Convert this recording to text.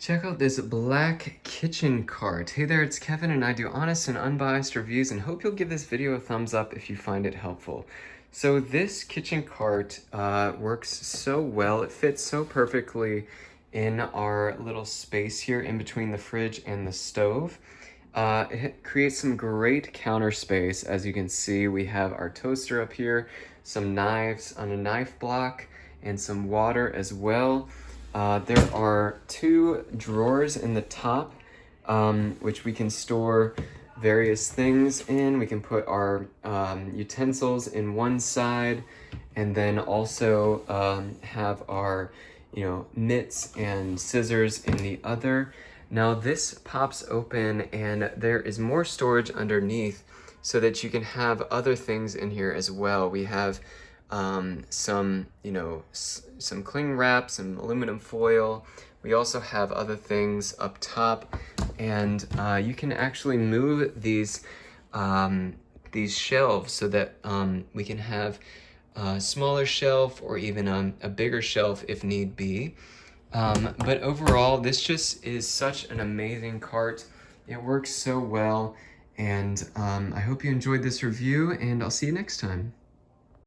Check out this black kitchen cart. Hey there, it's Kevin and I do honest and unbiased reviews and hope you'll give this video a thumbs up if you find it helpful. So this kitchen cart works so well. It fits so perfectly in our little space here in between the fridge and the stove. It creates some great counter space. As you can see, we have our toaster up here, some knives on a knife block, and some water as well. There are two drawers in the top, which we can store various things in. We can put our utensils in one side, and then also have our, mitts and scissors in the other. Now this pops open and there is more storage underneath so that you can have other things in here as well. We have some cling wrap, some aluminum foil. We also have other things up top, and you can actually move these shelves so that we can have a smaller shelf or even a bigger shelf if need be. But overall, this just is such an amazing cart. It works so well, and I hope you enjoyed this review, and I'll see you next time.